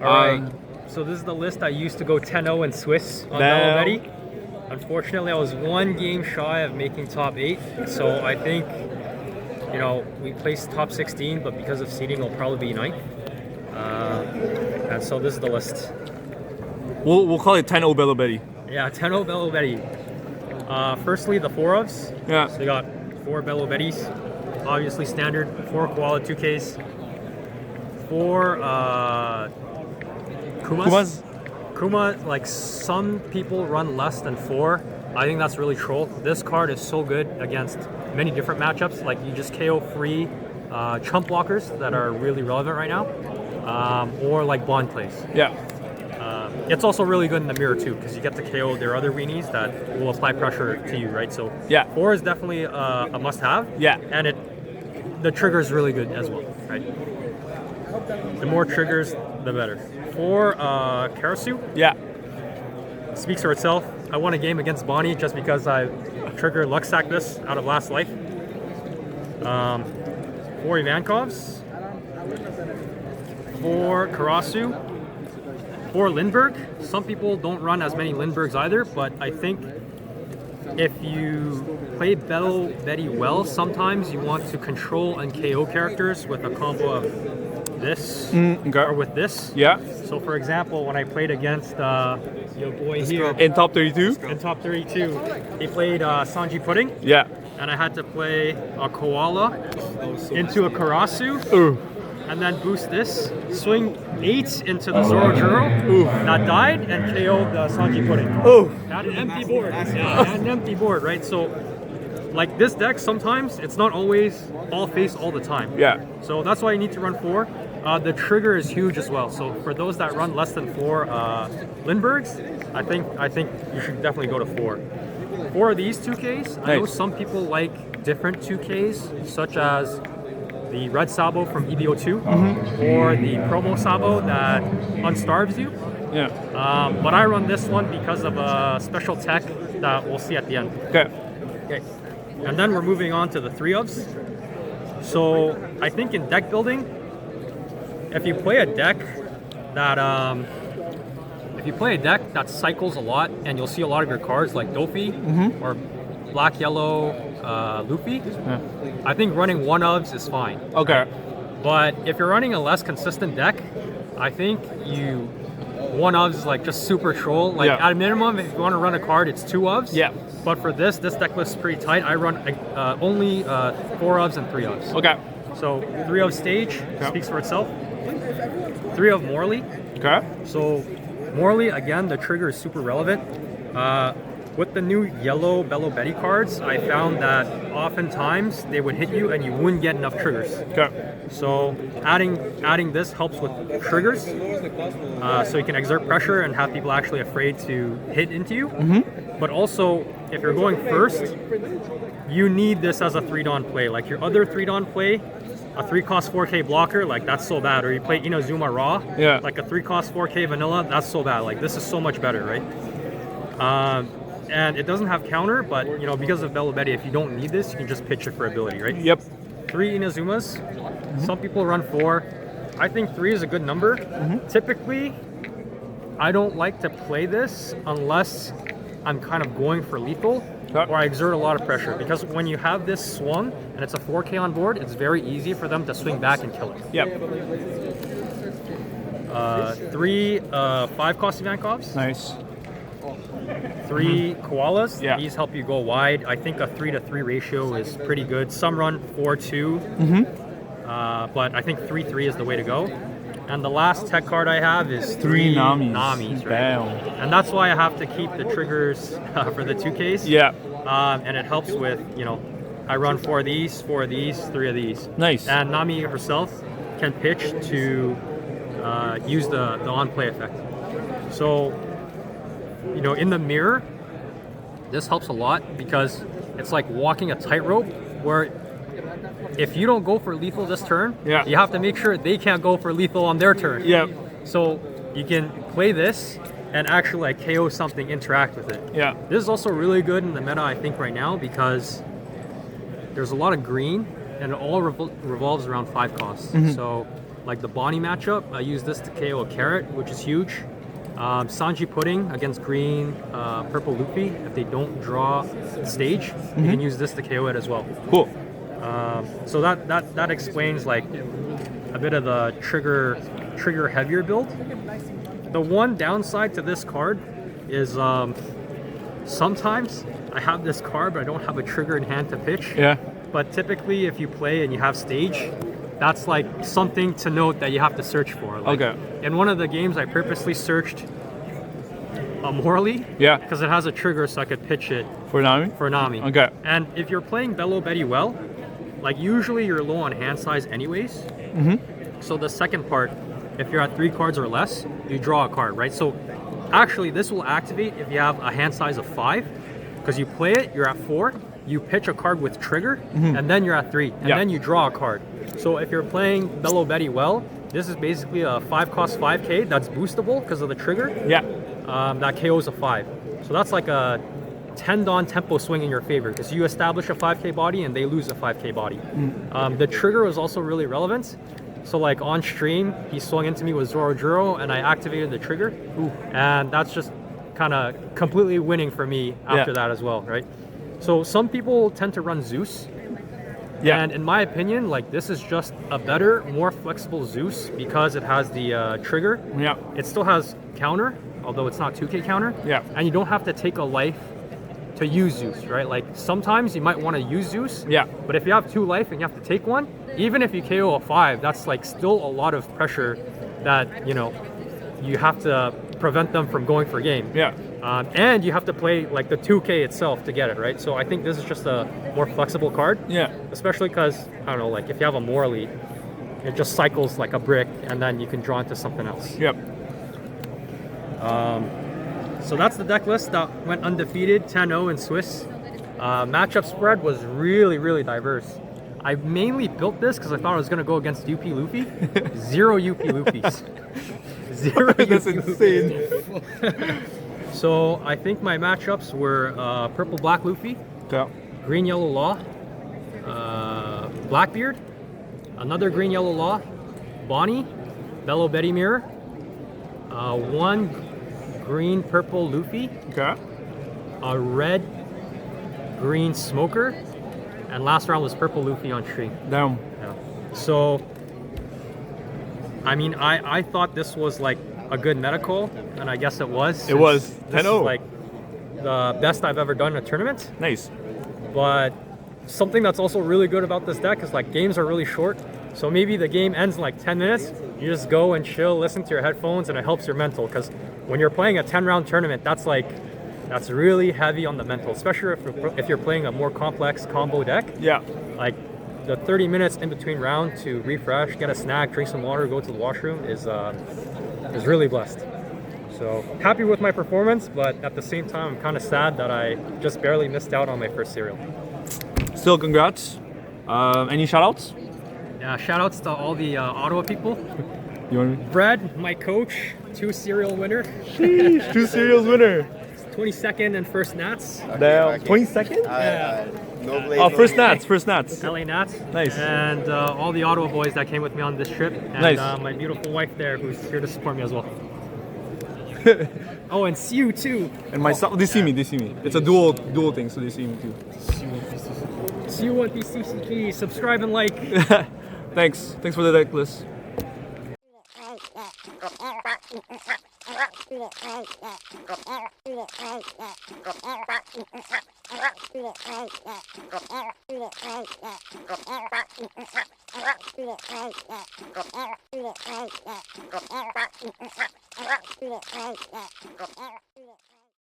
Alright, so this is the list. I used to go 10-0 in Swiss on Bello Betty. Unfortunately, I was one game shy of making top 8, so I think, you know, we placed top 16, but because of seeding, it'll probably be 9th. And so this is the list. We'll call it 10-0 Bello Betty. Yeah, 10-0 Bello Betty. Firstly, the 4-ofs. Yeah. So you got 4 Bello Betties, obviously standard. 4 Koala 2Ks. 4 Kumas. Kuma, like some people run less than 4. I think that's really troll. This card is so good against many different matchups. Like you just KO free chump blockers that are really relevant right now, or like bond plays. Yeah. It's also really good in the mirror too, because you get to KO their other weenies that will apply pressure to you, right? So yeah, 4 is definitely a must-have. Yeah. And the trigger is really good as well, right? The more triggers, the better. 4 Karasu. Yeah. Speaks for itself. I won a game against Bonnie just because I triggered luck sack this out of last life. 4 Ivankovs. 4 Karasu. 4 Lindbergh. Some people don't run as many Lindberghs either, but I think if you play Bello Betty well, sometimes you want to control and KO characters with a combo of this or with this. Yeah. So for example, when I played against your boy here in top 32, he played Sanji Pudding. Yeah. And I had to play a Koala into a Karasu. Ooh. And then boost this, swing 8 into the Zorojuro, that died, and KO'd the Sanji Pudding. Oh, had an empty board. Yeah, had an empty board, right? So, like this deck, sometimes it's not always all face all the time. Yeah. So that's why you need to run 4. The trigger is huge as well. So for those that run less than 4 Lindberghs, I think you should definitely go to 4. 4 of these 2Ks. Nice. I know some people like different 2Ks, such as the red Sabo from EBO2 or the promo Sabo that unstarves you. Yeah. But I run this one because of a special tech that we'll see at the end. Okay. Okay. And then we're moving on to the 3-ofs. So I think in deck building, if you play a deck that cycles a lot, and you'll see a lot of your cards like Dofi or black yellow Luffy, I think running 1-ofs is fine. Okay. But if you're running a less consistent deck, I think 1-ofs is like just super troll. Like at a minimum, if you want to run a card, it's 2-ofs. Yeah. But for this deck list is pretty tight. I run only 4-ofs and 3-ofs. Okay. So 3-of stage speaks for itself. 3-of Morley. Okay. So Morley, again, the trigger is super relevant. With the new yellow Bello Betty cards, I found that oftentimes they would hit you and you wouldn't get enough triggers. Okay. So adding this helps with triggers, so you can exert pressure and have people actually afraid to hit into you. But also, if you're going first, you need this as a 3-don play. Like your other 3-don play, a 3-cost 4K blocker, like that's so bad. Or you play Inazuma Raw, like a 3-cost 4K vanilla, that's so bad. Like this is so much better, right? And it doesn't have counter, but you know, because of Bello Betty, if you don't need this, you can just pitch it for ability, right? Yep. 3 Inazumas. Some people run 4. I think 3 is a good number. Typically, I don't like to play this unless I'm kind of going for lethal or I exert a lot of pressure, because when you have this swung and it's a 4K on board, it's very easy for them to swing back and kill it. Yep. 3 5-cost Ivankovs. Nice. 3 Koalas. Yeah. These help you go wide. I think a 3-to-3 ratio is pretty good. Some run 4-2, but I think 3-3 is the way to go. And the last tech card I have is 3 Namis, right? Bam. And that's why I have to keep the triggers for the 2Ks. Yeah. And it helps with, you know, I run 4 of these, 4 of these, 3 of these. Nice. And Nami herself can pitch to use the on-play effect. So, you know, in the mirror, this helps a lot because it's like walking a tightrope where if you don't go for lethal this turn, you have to make sure they can't go for lethal on their turn. Yep. So you can play this and actually like KO something, interact with it. Yeah. This is also really good in the meta, I think, right now because there's a lot of green and it all revolves around 5 costs. So, like the Bonnie matchup, I use this to KO a carrot, which is huge. Sanji Pudding against green, purple Luffy. If they don't draw stage, you can use this to KO it as well. Cool. So that explains like a bit of the trigger heavier build. The one downside to this card is sometimes I have this card, but I don't have a trigger in hand to pitch. Yeah. But typically, if you play and you have stage, that's like something to note that you have to search for. Like, Okay. In one of the games, I purposely searched a Morley. Yeah. Because it has a trigger, so I could pitch it For Nami? for Nami. Okay. And if you're playing Bello Betty well, like usually you're low on hand size anyways. So the second part, if you're at 3 cards or less, you draw a card, right? So actually, this will activate if you have a hand size of 5, because you play it, you're at 4, you pitch a card with trigger, and then you're at 3, and then you draw a card. So if you're playing Bello Betty well, this is basically a 5 cost 5k that's boostable because of the trigger. Yeah. That KOs a 5. So that's like a 10 Dawn tempo swing in your favor because you establish a 5k body and they lose a 5k body. The trigger was also really relevant. So like on stream, he swung into me with Zoro Juro and I activated the trigger. And that's just kind of completely winning for me after that as well, right? So some people tend to run Zeus. Yeah. And in my opinion, like this is just a better, more flexible Zeus because it has the trigger. Yeah. It still has counter, although it's not 2k counter. Yeah. And you don't have to take a life to use Zeus, right? Like sometimes you might want to use Zeus. Yeah. But if you have 2 life and you have to take one, even if you KO a 5, that's like still a lot of pressure that, you know, you have to prevent them from going for game. Yeah. And you have to play like the 2k itself to get it, right? So I think this is just a more flexible card. Yeah. Especially because, I don't know, like if you have a Morley, it just cycles like a brick and then you can draw into something else. Yep. So that's the deck list that went undefeated, 10-0 in Swiss. Matchup spread was really, really diverse. I mainly built this because I thought I was going to go against UP Luffy. 0 UP Luffys. 0 That's UP insane. So I think my matchups were purple black Luffy, Yeah. green yellow Law, Blackbeard, another green yellow Law, Bonnie, Bello Betty Mirror, 1 green purple Luffy, Okay. a red green Smoker, and last round was purple Luffy on tree. Damn. Yeah. So I mean, I thought this was like a good meta call, and I guess it was. It was. This is 10-0. like the best I've ever done in a tournament. Nice. But something that's also really good about this deck is like games are really short. So maybe the game ends in like 10 minutes. You just go and chill, listen to your headphones, and it helps your mental. Because when you're playing a 10-round tournament, that's really heavy on the mental, especially if you're playing a more complex combo deck. Yeah. Like the 30 minutes in between round to refresh, get a snack, drink some water, go to the washroom is really blessed. So happy with my performance, but at the same time, I'm kind of sad that I just barely missed out on my first serial. Still, congrats. Any shoutouts? Yeah, shout outs to all the Ottawa people. You want Brad, my coach, 2 serial winner. Sheesh, 2 serials winner. 22nd and first Nats. Damn. 22nd? Yeah. No blade, Oh, no first beard. Nats. First Nats. LA Nats. Nice. And all the Ottawa boys that came with me on this trip. And Nice. my beautiful wife there who's here to support me as well. Oh, and see you too. And myself, they see me. It's a dual thing, so they see me too. See you on TCG. Subscribe and like. Thanks for the deck list.